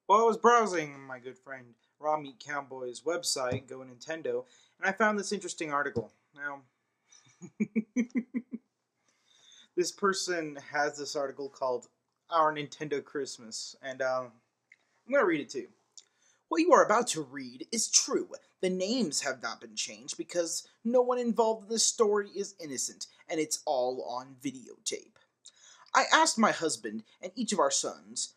Well, I was browsing my good friend Raw Meat Cowboy's website, Go Nintendo, and I found this interesting article. Now, this person has this article called Our Nintendo Christmas, and I'm going to read it to you. What you are about to read is true. The names have not been changed because no one involved in this story is innocent, and it's all on videotape. I asked my husband and each of our sons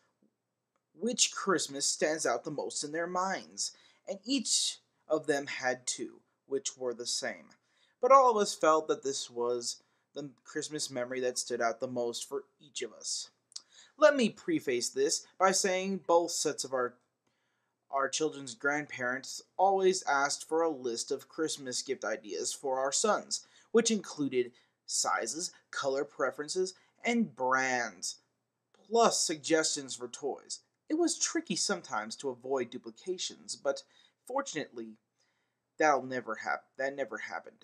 which Christmas stands out the most in their minds, and each of them had two, which were the same. But all of us felt that this was the Christmas memory that stood out the most for each of us. Let me preface this by saying both sets of our children's grandparents always asked for a list of Christmas gift ideas for our sons, which included sizes, color preferences, and brands, plus suggestions for toys. It was tricky sometimes to avoid duplications, but fortunately, that never happened.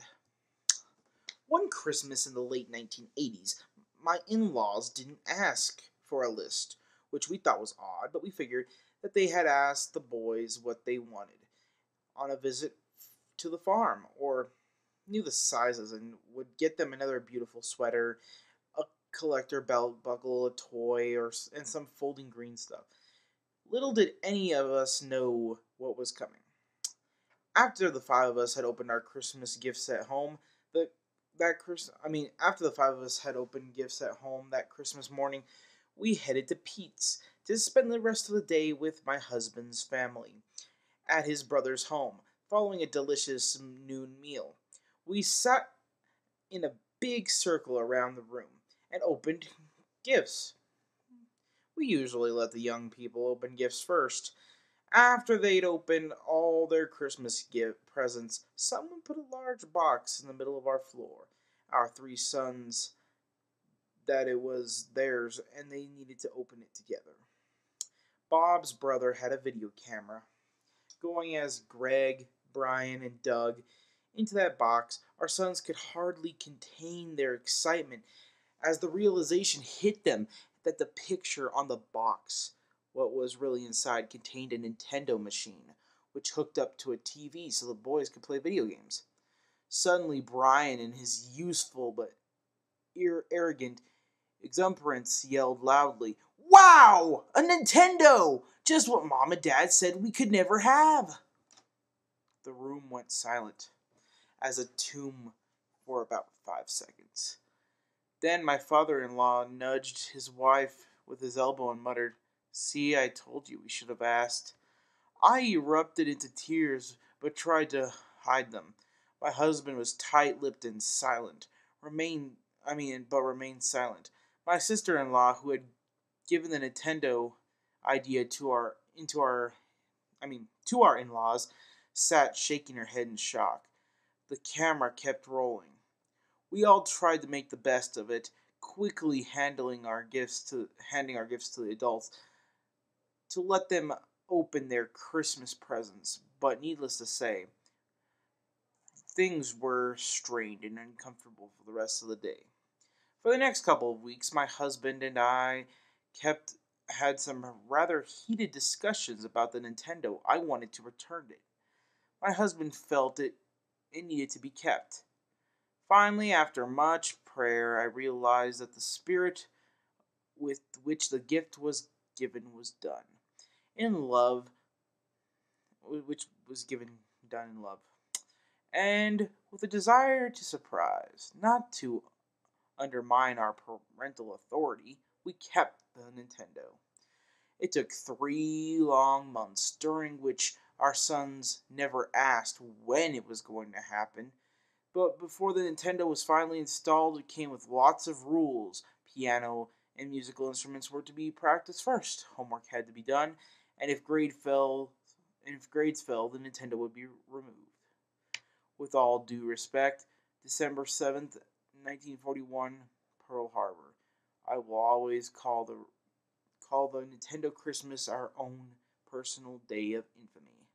One Christmas in the late 1980s, my in-laws didn't ask for a list, which we thought was odd, but we figured that they had asked the boys what they wanted on a visit to the farm, or knew the sizes and would get them another beautiful sweater, a collector belt buckle, a toy, and some folding green stuff. Little did any of us know what was coming. After the five of us had opened our Christmas gifts at home, after the five of us had opened gifts at home that Christmas morning, we headed to Pete's to spend the rest of the day with my husband's family at his brother's home, following a delicious noon meal. We sat in a big circle around the room and opened gifts. We usually let the young people open gifts first. After they'd opened all their Christmas gift presents, someone put a large box in the middle of our floor. Our three sons that it was theirs and they needed to open it together. Bob's brother had a video camera. Going as Greg, Brian, and Doug into that box, our sons could hardly contain their excitement as the realization hit them that the picture on the box, what was really inside, contained a Nintendo machine, which hooked up to a TV so the boys could play video games. Suddenly, Brian, in his useful but arrogant exuberance, yelled loudly, "Wow! A Nintendo! Just what Mom and Dad said we could never have!" The room went silent as a tomb for about 5 seconds. Then my father-in-law nudged his wife with his elbow and muttered, "See, I told you we should have asked." I erupted into tears, but tried to hide them. My husband was tight-lipped and silent, remained silent. My sister-in-law, who had given the Nintendo idea to our in-laws, sat shaking her head in shock. The camera kept rolling. We all tried to make the best of it, quickly handing our gifts to the adults to let them open their Christmas presents. But needless to say, things were strained and uncomfortable for the rest of the day. For the next couple of weeks, my husband and I kept had some rather heated discussions about the Nintendo. I wanted to return it. My husband felt it needed to be kept. Finally, after much prayer, I realized that the spirit with which the gift was given was done in love, which was given done in love, and with a desire to surprise, not to undermine our parental authority, we kept the Nintendo. It took 3 long months, during which our sons never asked when it was going to happen. But before the Nintendo was finally installed, it came with lots of rules. Piano and musical instruments were to be practiced first. Homework had to be done, and if grades fell, the Nintendo would be removed. With all due respect, December 7th, 1941, Pearl Harbor. I will always call the Nintendo Christmas our own personal day of infamy.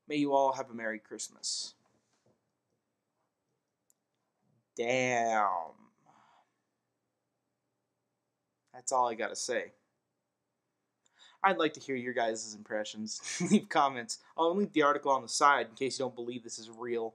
May you all have a Merry Christmas. Damn. That's all I gotta say. I'd like to hear your guys' impressions. Leave comments. I'll link the article on the side in case you don't believe this is real.